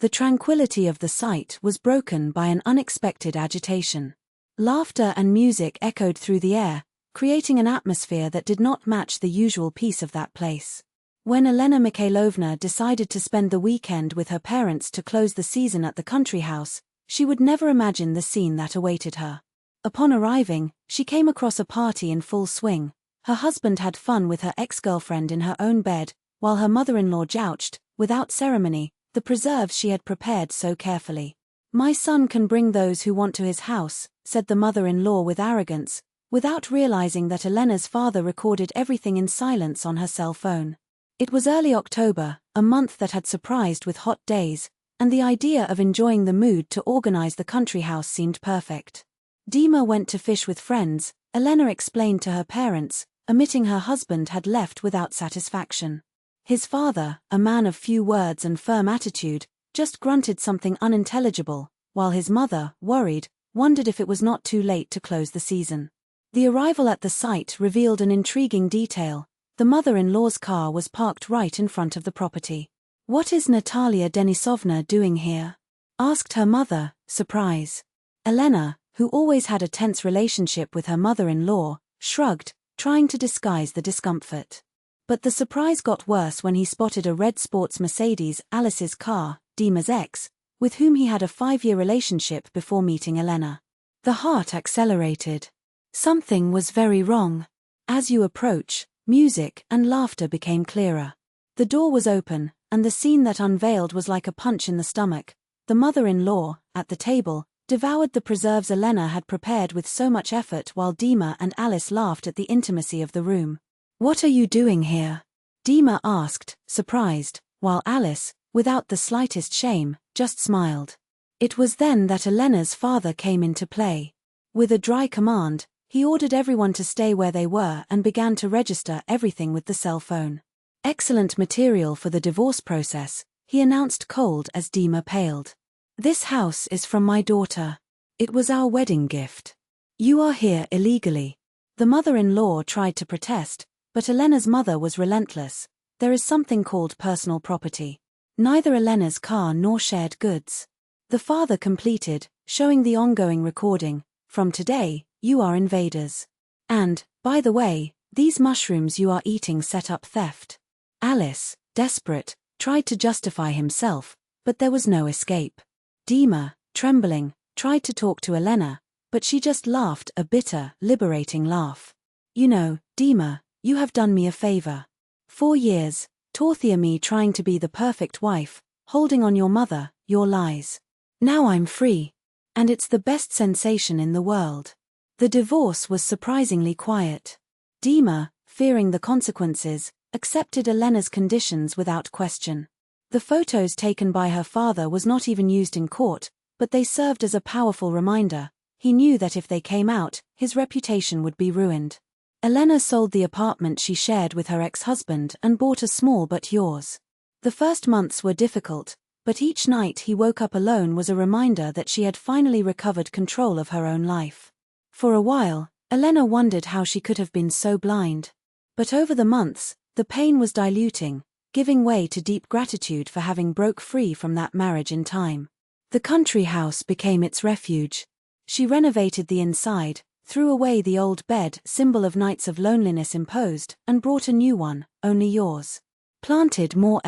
The tranquility of the site was broken by an unexpected agitation. Laughter and music echoed through the air, creating an atmosphere that did not match the usual peace of that place. When Elena Mikhailovna decided to spend the weekend with her parents to close the season at the country house, she would never imagine the scene that awaited her. Upon arriving, she came across a party in full swing. Her husband had fun with her ex-girlfriend in her own bed, while her mother-in-law jousted, without ceremony, the preserves she had prepared so carefully. "My son can bring those who want to his house," said the mother-in-law with arrogance, without realizing that Elena's father recorded everything in silence on her cell phone. It was early October, a month that had surprised with hot days, and the idea of enjoying the mood to organize the country house seemed perfect. Dima went to fish with friends, Elena explained to her parents, omitting her husband had left without satisfaction. His father, a man of few words and firm attitude, just grunted something unintelligible, while his mother, worried, wondered if it was not too late to close the season. The arrival at the site revealed an intriguing detail. The mother-in-law's car was parked right in front of the property. "What is Natalia Denisovna doing here?" asked her mother, surprise. Elena, who always had a tense relationship with her mother-in-law, shrugged, trying to disguise the discomfort. But the surprise got worse when he spotted a red sports Mercedes, Alice's car, Dima's ex, with whom he had a 5-year relationship before meeting Elena. The heart accelerated. Something was very wrong. As you approach, music and laughter became clearer. The door was open, and the scene that unveiled was like a punch in the stomach. The mother-in-law, at the table, devoured the preserves Elena had prepared with so much effort while Dima and Alice laughed at the intimacy of the room. "What are you doing here?" Dima asked, surprised, while Alice, without the slightest shame, just smiled. It was then that Elena's father came into play. With a dry command, he ordered everyone to stay where they were and began to register everything with the cell phone. "Excellent material for the divorce process," he announced cold as Dima paled. "This house is from my daughter. It was our wedding gift. You are here illegally." The mother-in-law tried to protest, but Elena's mother was relentless. "There is something called personal property. Neither Elena's car nor shared goods." The father completed, showing the ongoing recording. "From today, you are invaders. And, by the way, these mushrooms you are eating set up theft." Alice, desperate, tried to justify himself, but there was no escape. Dima, trembling, tried to talk to Elena, but she just laughed a bitter, liberating laugh. "You know, Dima, you have done me a favor. 4 years, torture me trying to be the perfect wife, holding on your mother, your lies. Now I'm free. And it's the best sensation in the world." The divorce was surprisingly quiet. Dima, fearing the consequences, accepted Elena's conditions without question. The photos taken by her father was not even used in court, but they served as a powerful reminder. He knew that if they came out, his reputation would be ruined. Elena sold the apartment she shared with her ex-husband and bought a small but yours. The first months were difficult, but each night he woke up alone was a reminder that she had finally recovered control of her own life. For a while, Elena wondered how she could have been so blind. But over the months, the pain was diluting, giving way to deep gratitude for having broke free from that marriage in time. The country house became its refuge. She renovated the inside, threw away the old bed, symbol of nights of loneliness imposed, and brought a new one, only yours. Planted more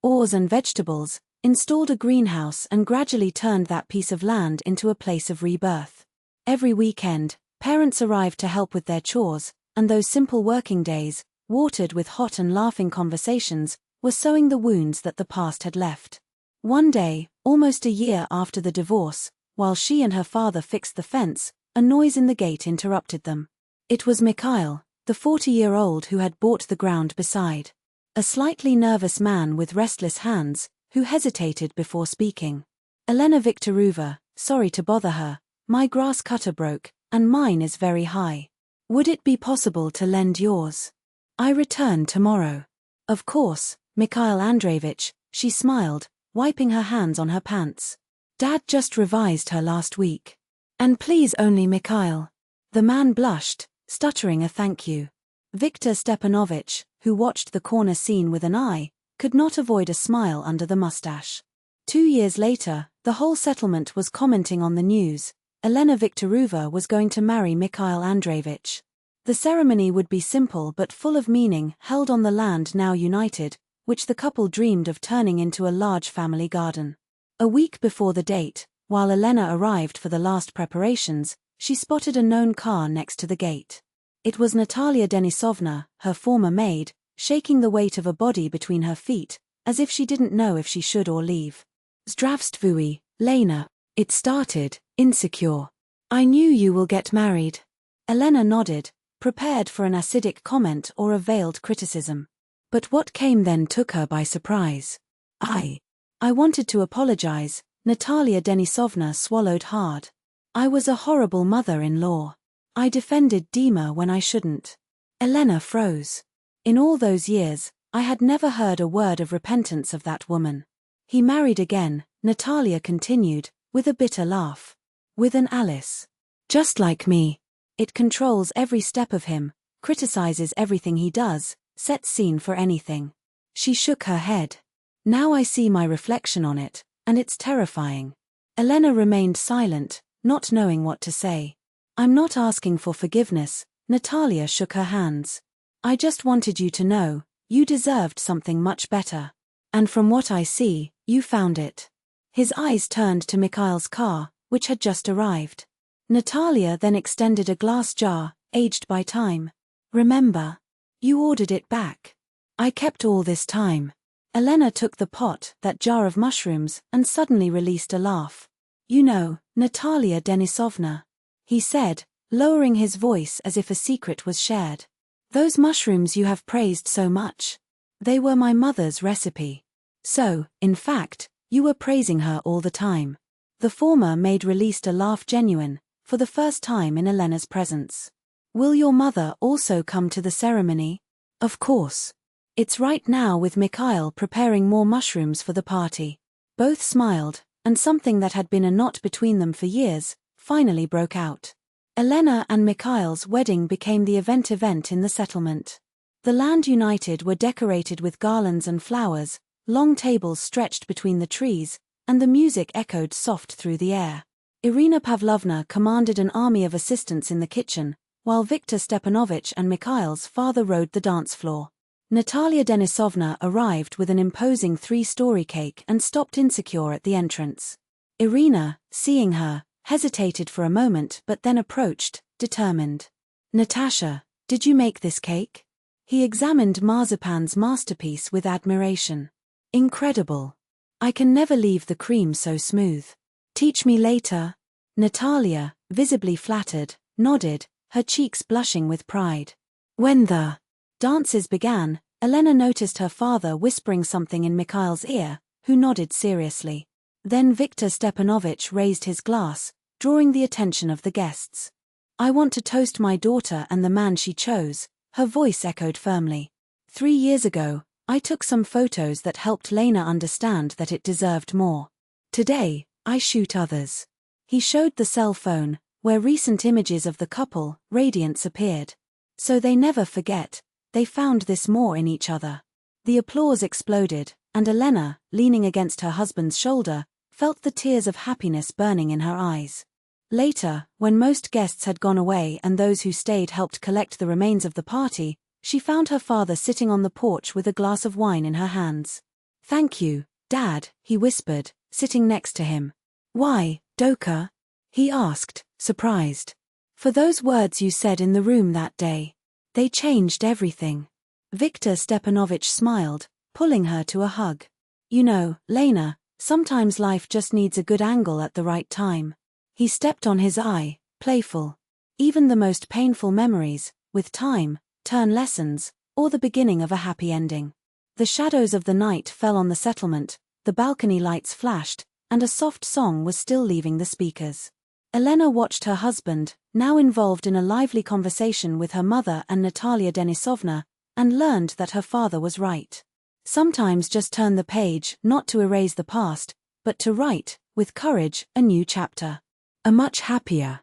oars and vegetables, installed a greenhouse and gradually turned that piece of land into a place of rebirth. Every weekend, parents arrived to help with their chores, and those simple working days, watered with hot and laughing conversations, were sewing the wounds that the past had left. One day, almost a year after the divorce, while she and her father fixed the fence, a noise in the gate interrupted them. It was Mikhail, the 40-year-old who had bought the ground beside. A slightly nervous man with restless hands, who hesitated before speaking. "Elena Viktorovna, sorry to bother her. My grass cutter broke, and mine is very high. Would it be possible to lend yours? I return tomorrow." "Of course, Mikhail Andreevich," she smiled, wiping her hands on her pants. "Dad just revised her last week. And please only Mikhail." The man blushed, stuttering a thank you. Viktor Stepanovich, who watched the corner scene with an eye, could not avoid a smile under the mustache. 2 years later, the whole settlement was commenting on the news. Elena Viktorova was going to marry Mikhail Andreevich. The ceremony would be simple but full of meaning, held on the land now united, which the couple dreamed of turning into a large family garden. A week before the date, while Elena arrived for the last preparations, she spotted a known car next to the gate. It was Natalia Denisovna, her former maid, shaking the weight of a body between her feet, as if she didn't know if she should or leave. Zdravstvуй, Lena. It started, insecure. I knew you will get married. Elena nodded, prepared for an acidic comment or a veiled criticism. But what came then took her by surprise. I wanted to apologize. Natalia Denisovna swallowed hard. I was a horrible mother-in-law. I defended Dima when I shouldn't. Elena froze. In all those years, I had never heard a word of repentance of that woman. He married again, Natalia continued, with a bitter laugh. With an Alice. Just like me. It controls every step of him, criticizes everything he does, sets scene for anything. She shook her head. Now I see my reflection on it, and it's terrifying. Elena remained silent, not knowing what to say. I'm not asking for forgiveness, Natalia shook her hands. I just wanted you to know, you deserved something much better. And from what I see, you found it. His eyes turned to Mikhail's car, which had just arrived. Natalia then extended a glass jar, aged by time. Remember? You ordered it back. I kept all this time. Elena took the pot, that jar of mushrooms, and suddenly released a laugh. You know, Natalia Denisovna. He said, lowering his voice as if a secret was shared. Those mushrooms you have praised so much. They were my mother's recipe. So, in fact, you were praising her all the time. The former maid released a laugh genuine, for the first time in Elena's presence. Will your mother also come to the ceremony? Of course. It's right now with Mikhail preparing more mushrooms for the party. Both smiled, and something that had been a knot between them for years, finally broke out. Elena and Mikhail's wedding became the event in the settlement. The land united were decorated with garlands and flowers, long tables stretched between the trees, and the music echoed soft through the air. Irina Pavlovna commanded an army of assistants in the kitchen, while Viktor Stepanovich and Mikhail's father rode the dance floor. Natalia Denisovna arrived with an imposing 3-story cake and stopped insecure at the entrance. Irina, seeing her, hesitated for a moment but then approached, determined. Natasha, did you make this cake? He examined Marzipan's masterpiece with admiration. Incredible. I can never leave the cream so smooth. Teach me later. Natalia, visibly flattered, nodded, her cheeks blushing with pride. When the dances began, Elena noticed her father whispering something in Mikhail's ear, who nodded seriously. Then Viktor Stepanovich raised his glass, drawing the attention of the guests. I want to toast my daughter and the man she chose, her voice echoed firmly. 3 years ago, I took some photos that helped Lena understand that it deserved more. Today, I shoot others. He showed the cell phone, where recent images of the couple, radiance appeared. So they never forget, they found this more in each other. The applause exploded, and Elena, leaning against her husband's shoulder, felt the tears of happiness burning in her eyes. Later, when most guests had gone away and those who stayed helped collect the remains of the party, she found her father sitting on the porch with a glass of wine in her hands. Thank you, Dad, he whispered, sitting next to him. Why, Doka? He asked, surprised. For those words you said in the room that day. They changed everything. Viktor Stepanovich smiled, pulling her to a hug. You know, Lena, sometimes life just needs a good angle at the right time. He stepped on his eye, playful. Even the most painful memories, with time, turn lessons, or the beginning of a happy ending. The shadows of the night fell on the settlement, the balcony lights flashed, and a soft song was still leaving the speakers. Elena watched her husband, now involved in a lively conversation with her mother and Natalia Denisovna, and learned that her father was right. Sometimes just turn the page, not to erase the past, but to write, with courage, a new chapter. A much happier,